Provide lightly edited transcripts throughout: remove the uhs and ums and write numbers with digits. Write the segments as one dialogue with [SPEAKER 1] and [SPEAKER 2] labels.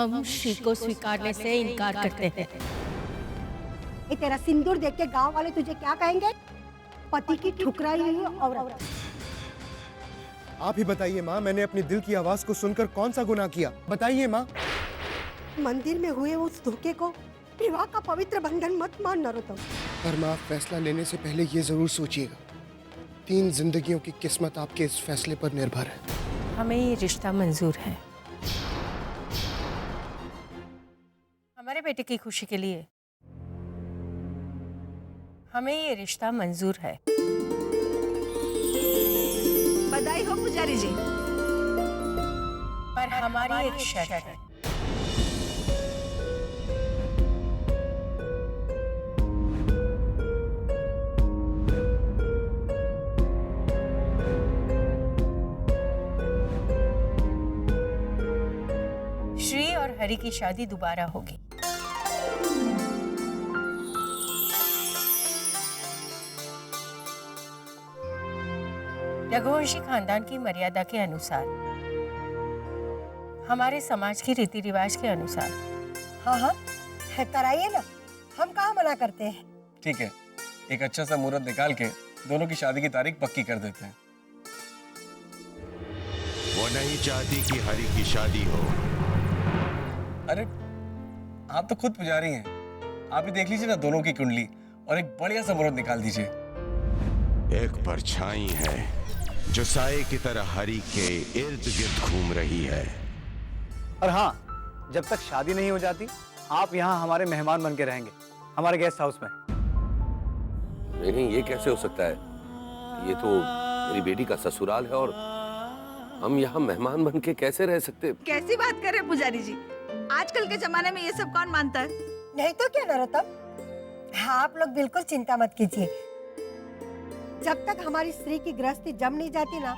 [SPEAKER 1] हम श्री को स्वीकारने से इनकार करते हैं।
[SPEAKER 2] ये तेरा सिंदूर देख के गांव वाले तुझे क्या कहेंगे? पति की ठुकराई हुई औरत।
[SPEAKER 3] आप ही बताइए माँ, मैंने अपने दिल की आवाज को सुनकर कौन सा गुनाह किया? बताइए माँ।
[SPEAKER 2] मंदिर में हुए उस धोखे को विवाह का पवित्र बंधन मत मान नरोत्तम।
[SPEAKER 3] पर माँ, फैसला लेने से पहले ये जरूर सोचिएगा, 3 जिंदगियों की किस्मत आपके इस फैसले पर निर्भर है।
[SPEAKER 1] हमें ये रिश्ता मंजूर है, हमारे बेटे की खुशी के लिए हमें ये रिश्ता मंजूर है।
[SPEAKER 4] बधाई हो पुजारी जी।
[SPEAKER 1] पर हमारी एक शर्त है। श्री और हरि की शादी दोबारा होगी। रघुवंशी खानदान की मर्यादा के अनुसार, हमारे समाज की रीति रिवाज के अनुसार।
[SPEAKER 2] हाँ हाँ, कराइए ना, हम कहाँ मना करते हैं।
[SPEAKER 5] ठीक है, एक अच्छा सा मुहूर्त निकाल के दोनों की शादी की तारीख पक्की कर देते हैं।
[SPEAKER 6] वो नहीं चाहती कि हरि की शादी हो।
[SPEAKER 5] अरे आप तो खुद पुजारी हैं, आप ही देख लीजिए ना दोनों की कुंडली और एक बढ़िया सा मुहूर्त निकाल दीजिए।
[SPEAKER 6] एक परछाई है जो साए की तरह हरि के इर्द गिर्द घूम रही है।
[SPEAKER 7] और हाँ, जब तक शादी नहीं हो जाती आप यहाँ हमारे मेहमान बन के रहेंगे, हमारे गेस्ट हाउस में।
[SPEAKER 8] नहीं, ये कैसे हो सकता है? ये तो मेरी बेटी का ससुराल है और हम यहाँ मेहमान बन के कैसे रह सकते?
[SPEAKER 4] कैसी बात कर रहे पुजारी जी, आजकल के जमाने में ये सब कौन मानता है?
[SPEAKER 2] नहीं तो क्या नरोत्तम, हाँ आप लोग बिल्कुल चिंता मत कीजिए। जब तक हमारी स्त्री की गृहस्थी जम नहीं जाती ना,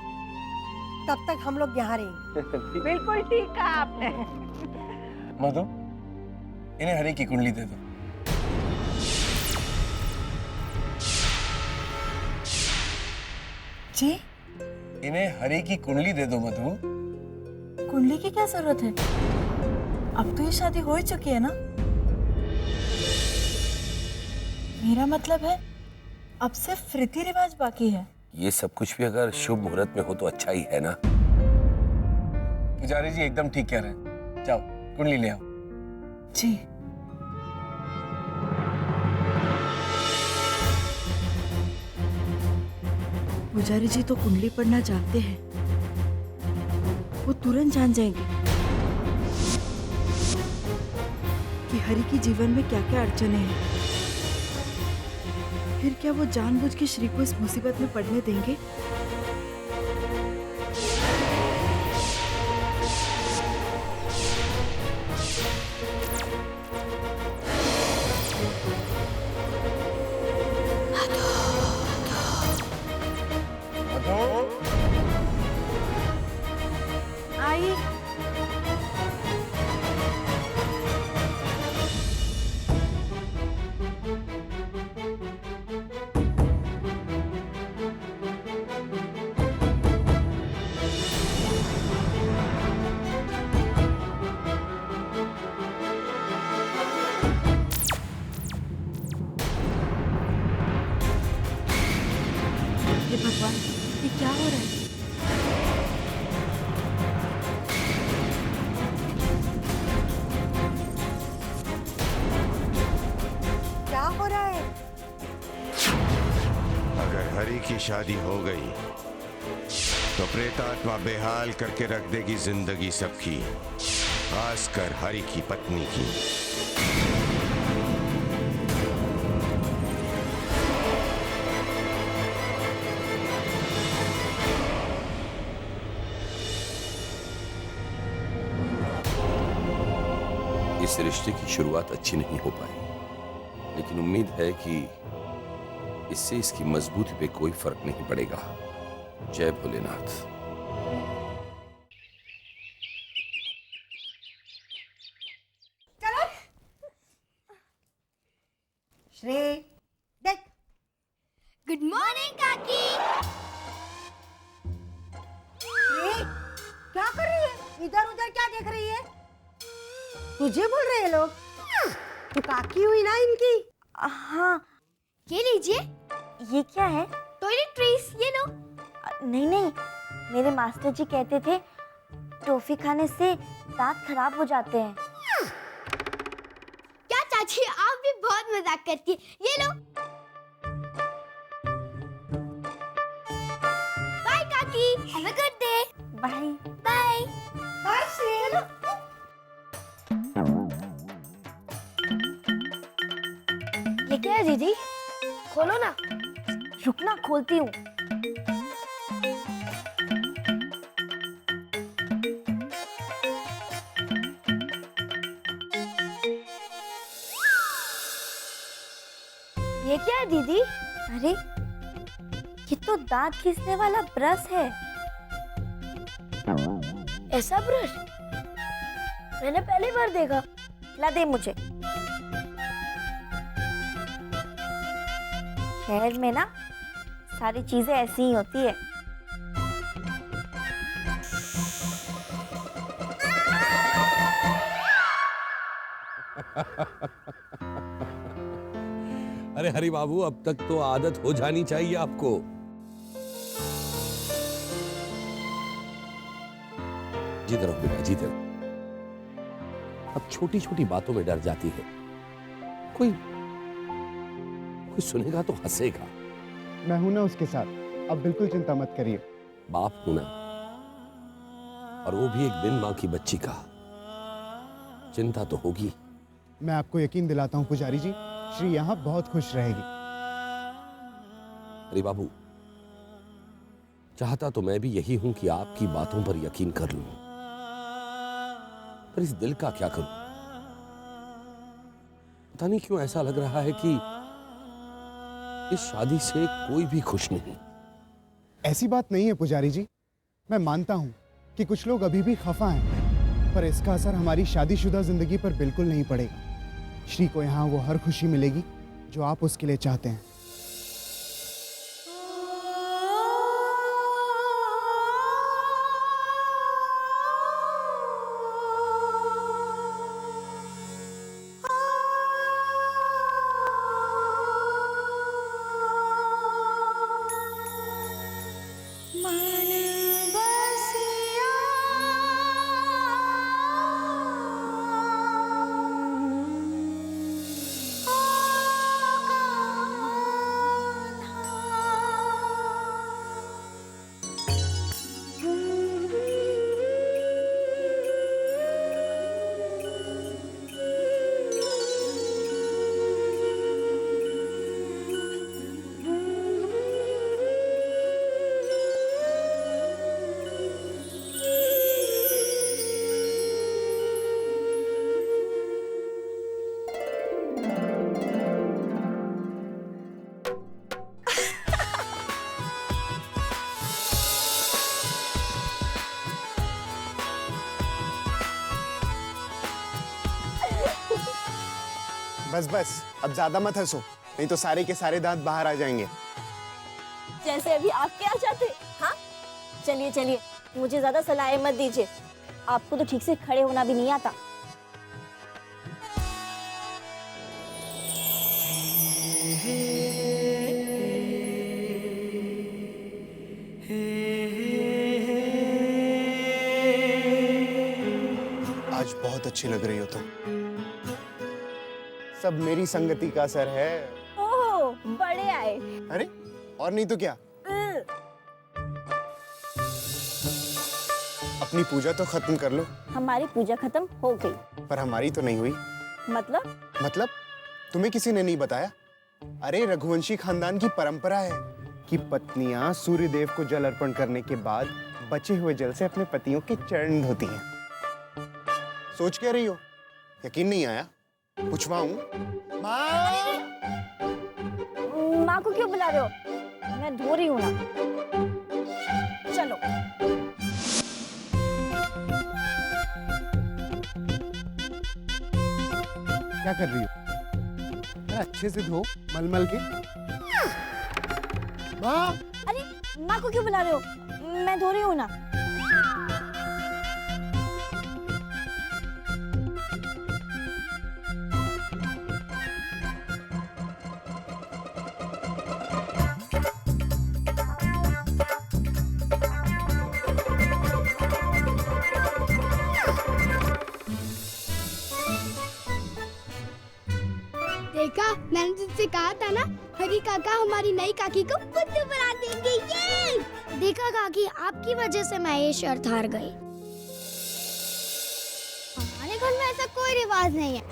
[SPEAKER 2] तब तक हम लोग यहाँ रहेंगे।
[SPEAKER 4] बिल्कुल ठीक कहा आपने।
[SPEAKER 5] मधु, इन्हें हरि की कुंडली दे दो।
[SPEAKER 4] जी,
[SPEAKER 5] इन्हें हरि की कुंडली दे दो मधु।
[SPEAKER 4] कुंडली की क्या जरूरत है? अब तो ये शादी हो ही चुकी है ना। मेरा मतलब है अब सिर्फ रीति रिवाज बाकी है।
[SPEAKER 8] ये सब कुछ भी अगर शुभ मुहूर्त में हो तो अच्छा ही है ना।
[SPEAKER 5] पुजारी जी एकदम ठीक कह रहे हैं, जाओ कुंडली ले आओ।
[SPEAKER 4] जी। पुजारी जी तो कुंडली पढ़ना जानते हैं, वो तुरंत जान जाएंगे कि हरि के जीवन में क्या क्या अड़चने हैं। फिर क्या वो जानबूझ के श्री को इस मुसीबत में पड़ने देंगे? आई हे भगवान, ये क्या हो रहा है?
[SPEAKER 2] क्या हो रहा है?
[SPEAKER 6] अगर हरि की शादी हो गई तो प्रेतात्मा बेहाल करके रख देगी जिंदगी सबकी, खासकर हरि की पत्नी की।
[SPEAKER 8] इस रिश्ते की शुरुआत अच्छी नहीं हो पाई, लेकिन उम्मीद है कि इससे इसकी मजबूती पे कोई फर्क नहीं पड़ेगा। जय भोलेनाथ।
[SPEAKER 2] चलो श्री, देख।
[SPEAKER 9] गुड मॉर्निंग काकी।
[SPEAKER 2] श्री, क्या कर रही है? इधर उधर क्या देख रही है? तुझे बोल रहे हैं लोग? तू काकी हुई ना इनकी?
[SPEAKER 9] हाँ, ये लीजिए।
[SPEAKER 10] ये क्या है?
[SPEAKER 9] टॉयलेट्रीज, ये लो।
[SPEAKER 10] नहीं नहीं, मेरे मास्टर जी कहते थे टॉफी खाने से दांत खराब हो जाते हैं।
[SPEAKER 9] क्या चाची, आप भी बहुत मजाक करती है। ये लो। बाय काकी, have a good day.
[SPEAKER 10] Bye.
[SPEAKER 9] Bye.
[SPEAKER 2] Bye Shri.
[SPEAKER 10] ये क्या है दीदी? खोलो ना। रुकना, खोलती हूँ। ये क्या है दीदी? अरे ये तो दांत घिसने वाला ब्रश है। ऐसा ब्रश मैंने पहली बार देखा। ला दे मुझे। शहर में ना सारी चीजें ऐसी ही होती है।
[SPEAKER 8] अरे हरि बाबू, अब तक तो आदत हो जानी चाहिए आपको। जीते रहो बेटा, जीते रहो। अब छोटी छोटी बातों में डर जाती है। कोई सुनेगा तो हंसेगा।
[SPEAKER 3] मैं हूं ना उसके साथ, अब बिल्कुल चिंता मत करिए।
[SPEAKER 8] बाप हूं ना, और वो भी एक बिन मां की बच्ची का। चिंता तो होगी।
[SPEAKER 3] मैं आपको यकीन दिलाता हूं पुजारी जी, श्री यहाँ बहुत खुश रहेगी।
[SPEAKER 8] अरे बाबू, चाहता तो मैं भी यही हूं कि आपकी बातों पर यकीन कर लूं, पर इस दिल का क्या करूं? पता नहीं क्यों ऐसा लग रहा है कि इस शादी से कोई भी खुश नहीं।
[SPEAKER 3] ऐसी बात नहीं है पुजारी जी, मैं मानता हूं कि कुछ लोग अभी भी खफा हैं, पर इसका असर हमारी शादीशुदा जिंदगी पर बिल्कुल नहीं पड़ेगा। श्री को यहाँ वो हर खुशी मिलेगी जो आप उसके लिए चाहते हैं। बस बस, अब ज्यादा मत हंसो, नहीं तो सारे के सारे दांत बाहर आ जाएंगे।
[SPEAKER 10] जैसे अभी आपके आ जाते। हाँ चलिए चलिए, मुझे ज्यादा सलाहें मत दीजिए। आपको तो ठीक से खड़े होना भी नहीं आता।
[SPEAKER 3] आज बहुत अच्छी लग रही हो तुम। सब मेरी संगति का असर है।
[SPEAKER 10] ओह, बड़े आए।
[SPEAKER 3] अरे और नहीं तो क्या। अपनी पूजा तो खत्म कर लो।
[SPEAKER 10] हमारी पूजा खत्म हो गई।
[SPEAKER 3] पर हमारी तो नहीं हुई। मतलब तुम्हें किसी ने नहीं बताया? अरे रघुवंशी खानदान की परंपरा है कि पत्नियां सूर्य देव को जल अर्पण करने के बाद बचे हुए जल से अपने पतियों के चरण धोती हैं। सोच क्या रही हो? यकीन नहीं आया? पूछवाऊं? माँ!
[SPEAKER 10] माँ को क्यों बुला रहे हो? मैं धो रही हूँ ना। चलो।
[SPEAKER 3] क्या कर रही हो? अरे अच्छे से धो, मलमल के। माँ!
[SPEAKER 10] अरे माँ को क्यों बुला रहे हो? मैं धो रही हूँ ना।
[SPEAKER 9] देखा, मैंने तुझसे कहा था ना, हरी काका हमारी नई काकी को बुद्धू बना देंगे। ये देखा काकी, आपकी वजह से मैं ये शर्त हार गई। हमारे घर में ऐसा कोई रिवाज नहीं है।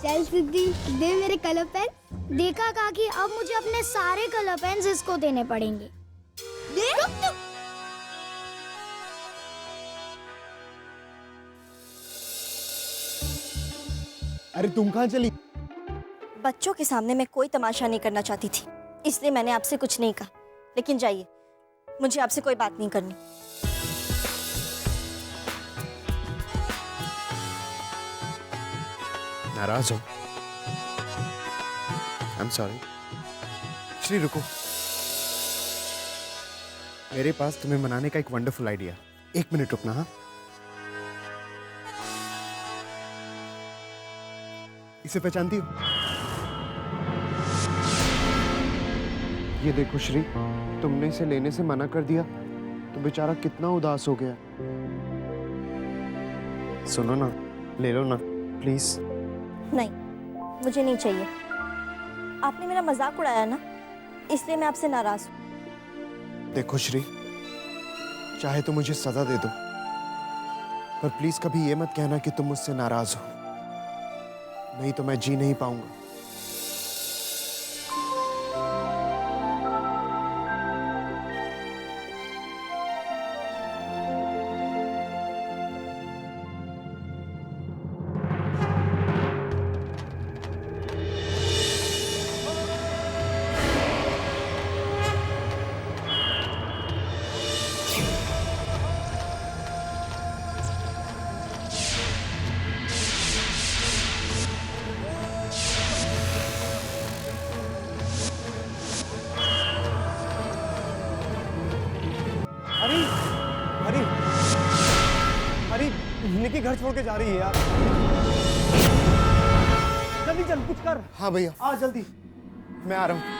[SPEAKER 9] चल सिद्धि, दे मेरे कलर पेन। देखा काकी, अब मुझे अपने सारे कलर पेन्स इसको देने पड़ेंगे। दे।
[SPEAKER 3] अरे तुम कहाँ चली?
[SPEAKER 10] बच्चों के सामने मैं कोई तमाशा नहीं करना चाहती थी, इसलिए मैंने आपसे कुछ नहीं कहा। लेकिन जाइए, मुझे आपसे कोई बात नहीं करनी।
[SPEAKER 3] नाराज हो? I'm sorry. श्री रुको, मेरे पास तुम्हें मनाने का एक वंडरफुल आइडिया। 1 मिनट रुकना। हाँ, इसे पहचानती हो? ये देखो श्री, तुमने इसे लेने से मना कर दिया तो बेचारा कितना उदास हो गया। सुनो ना, ले लो ना प्लीज।
[SPEAKER 10] नहीं, मुझे नहीं चाहिए। आपने मेरा मजाक उड़ाया ना, इसलिए मैं आपसे नाराज हूँ।
[SPEAKER 3] देखो श्री, चाहे तो मुझे सजा दे दो, पर प्लीज कभी ये मत कहना कि तुम मुझसे नाराज हो, नहीं तो मैं जी नहीं पाऊंगा।
[SPEAKER 7] हरी, हरी, हरी, निकी घर छोड़ के जा रही है यार। जल्दी चल, कुछ कर।
[SPEAKER 3] हाँ भैया,
[SPEAKER 7] आ जल्दी।
[SPEAKER 3] मैं आ रहा हूँ।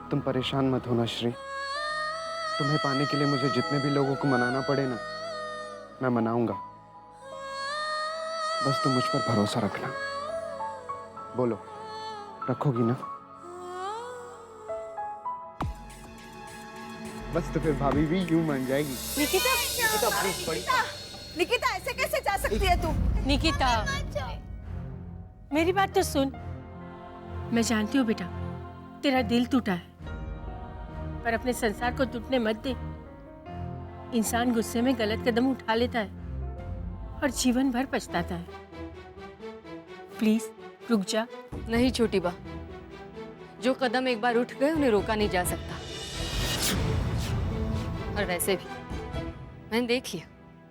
[SPEAKER 3] तुम परेशान मत होना श्री, तुम्हें पाने के लिए मुझे जितने भी लोगों को मनाना पड़े ना, मैं मनाऊंगा। बस तुम मुझ पर भरोसा रखना। बोलो, रखोगी ना? बस तो फिर भाभी भी यूं मान जाएगी।
[SPEAKER 4] निकिता ऐसे कैसे जा सकती है तू?
[SPEAKER 1] निकिता, मेरी बात तो सुन। मैं जानती हूँ बेटा, तेरा दिल टूटा है, पर अपने संसार को टूटने मत दे। इंसान गुस्से में गलत कदम उठा लेता है और जीवन भर पछताता है। प्लीज रुक जा।
[SPEAKER 11] नहीं छोटी बा, जो कदम एक बार उठ गए उन्हें रोका नहीं जा सकता। और वैसे भी मैंने देख लिया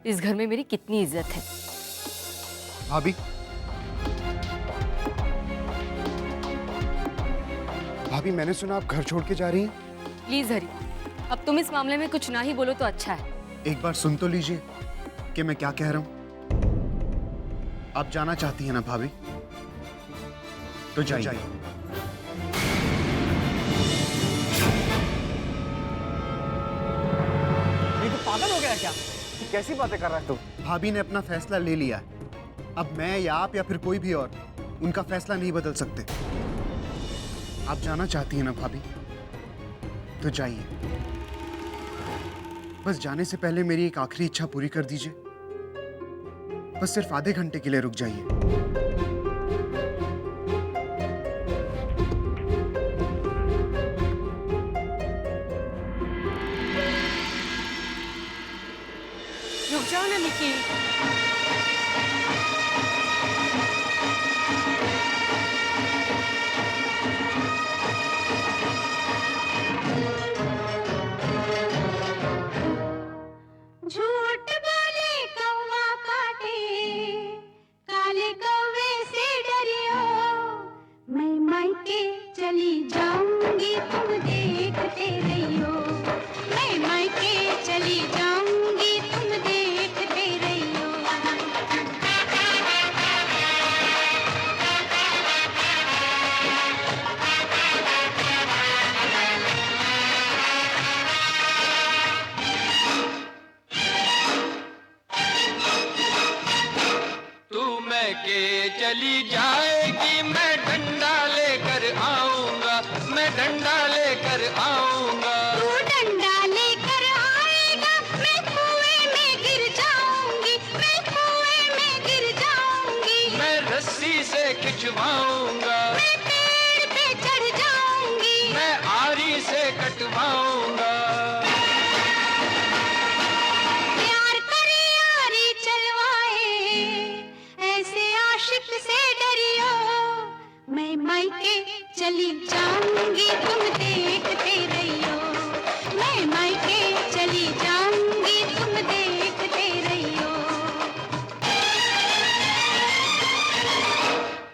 [SPEAKER 11] इस घर में मेरी कितनी इज्जत है।
[SPEAKER 3] भाभी, भाभी मैंने सुना आप घर छोड़ के जा रही हैं।
[SPEAKER 11] प्लीज हरी, अब तुम इस मामले में कुछ ना ही बोलो तो अच्छा है।
[SPEAKER 3] एक बार सुन तो लीजिए कि मैं क्या कह रहा हूं। आप जाना चाहती हैं ना भाभी, तो जाइए।
[SPEAKER 7] नहीं तो पागल हो गया क्या? कैसी बातें कर रहा है तू?
[SPEAKER 3] भाभी ने अपना फैसला ले लिया है। अब मैं या आप या फिर कोई भी और उनका फैसला नहीं बदल सकते। आप जाना चाहती हैं ना भाभी, तो जाइए। बस जाने से पहले मेरी एक आखिरी इच्छा पूरी कर दीजिए। बस सिर्फ आधे घंटे के लिए रुक जाइए।
[SPEAKER 1] रुक जाओ ना निकी।
[SPEAKER 9] झूठ बोले कौवा काटे, काले कौवे से डरियो। मैं मायके चली जाऊंगी, तुम देखते रहियो। मैं मायके चली जाऊंगी, तुम
[SPEAKER 12] चली जाएगी, मैं डंडा लेकर आऊंगा, मैं डंडा लेकर आऊंगा।
[SPEAKER 13] तू डंडा लेकर आएगा, मैं कुएं में गिर जाऊंगी, मैं कुएं में गिर जाऊंगी।
[SPEAKER 12] मैं रस्सी से खिंचवाऊंगा,
[SPEAKER 13] मैं पेड़ पे चढ़ जाऊंगी,
[SPEAKER 12] मैं आरी से कटवाऊंगा।
[SPEAKER 13] प्यार करे आरी चलवाए, ऐसे आशिक से डरियो। मैं मायके चली जाऊंगी, तुम देखते रहियो। मैं मायके चली जाऊंगी, तुम देखते रहियो।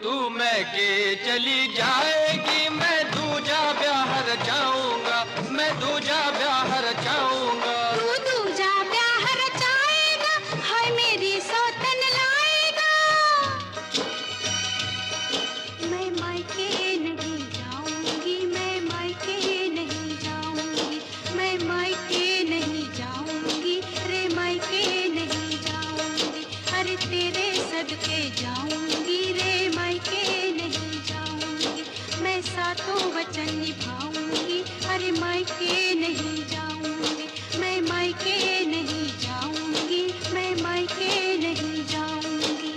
[SPEAKER 12] तू मैके चली जाएगी, मैं दूजा ब्याह रचाऊंगा, मैं दूजा ब्याह रचाऊंगा।
[SPEAKER 13] तू दूजा ब्याह रचाएगा, हाय मेरी सौतन लाएगा। मैं मायके नहीं जाऊंगी, मैं मायके नहीं जाऊंगी, मैं मायके नहीं जाऊंगी, रे मायके नहीं जाऊंगी। अरे तेरे सदके जाऊंगी, रे मायके नहीं जाऊंगी। मैं सातों वचन निभाऊंगी, अरे मायके नहीं जाऊंगी, मैं मायके नहीं जाऊंगी, मैं मायके नहीं जाऊंगी।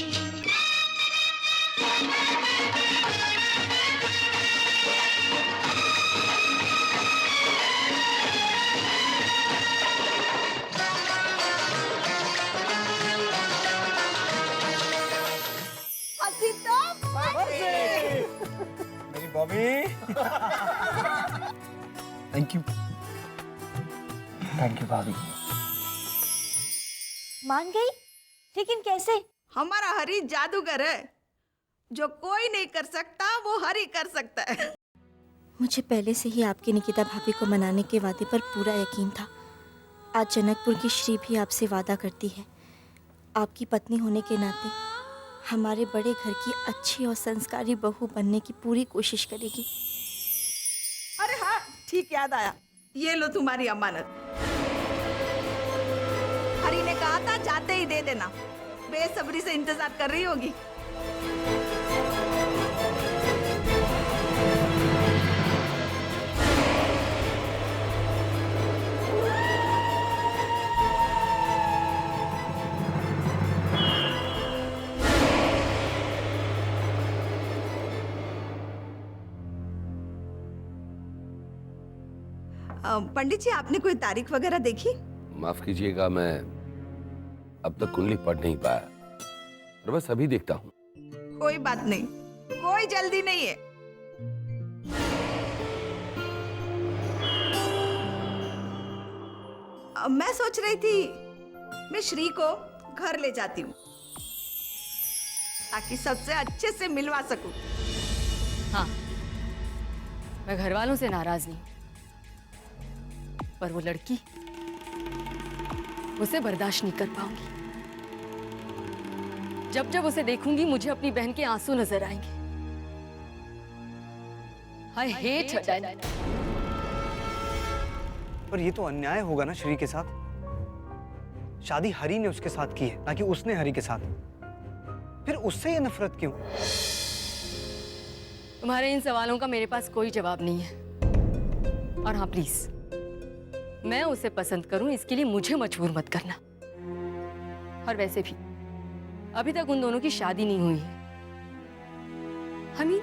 [SPEAKER 5] मेरी Bobby. Thank you, thank you भाभी।
[SPEAKER 10] मान गई? लेकिन कैसे?
[SPEAKER 4] हमारा हरी जादूगर है, जो कोई नहीं कर सकता वो हरी कर सकता है।
[SPEAKER 9] मुझे पहले से ही आपकी निकिता भाभी को मनाने के वादे पर पूरा यकीन था। आज जनकपुर की श्री भी आपसे वादा करती है, आपकी पत्नी होने के नाते हमारे बड़े घर की अच्छी और संस्कारी बहू बनने की पूरी कोशिश करेगी।
[SPEAKER 4] अरे हाँ, ठीक याद आया, ये लो तुम्हारी अमानत। हरी ने कहा था जाते ही दे देना, बेसब्री से इंतजार कर रही होगी। पंडित जी, आपने कोई तारीख वगैरह देखी?
[SPEAKER 8] माफ कीजिएगा, मैं अब तक कुंडली पढ़ नहीं पाया, पर बस अभी देखता हूँ।
[SPEAKER 4] कोई बात नहीं, कोई जल्दी नहीं है। मैं सोच रही थी मैं श्री को घर ले जाती हूँ, ताकि सबसे अच्छे से मिलवा सकूं।
[SPEAKER 11] हाँ, मैं घर वालों से नाराज नहीं, पर वो लड़की, उसे बर्दाश्त नहीं कर पाऊंगी। जब जब उसे देखूंगी मुझे अपनी बहन के आंसू नजर आएंगे। I hate her, Dad.
[SPEAKER 7] पर ये तो अन्याय होगा ना श्री के साथ। शादी हरी ने उसके साथ की है, ना कि उसने हरी के साथ। फिर उससे ये नफरत क्यों?
[SPEAKER 11] तुम्हारे इन सवालों का मेरे पास कोई जवाब नहीं है। और हाँ प्लीज, मैं उसे पसंद करूं इसके लिए मुझे मजबूर मत करना। और वैसे भी अभी तक उन दोनों की शादी नहीं हुई है। I mean,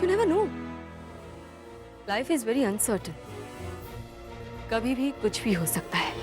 [SPEAKER 11] you never know. Life is very uncertain. कभी भी कुछ भी हो सकता है।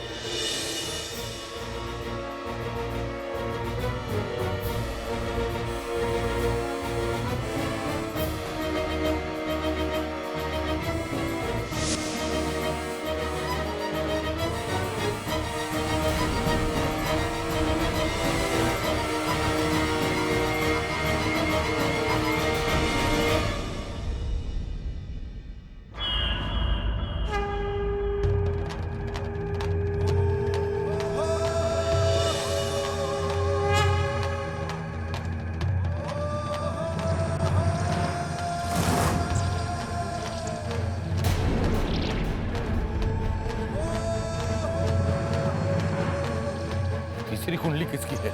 [SPEAKER 8] तीसरी कुंडली किसकी है?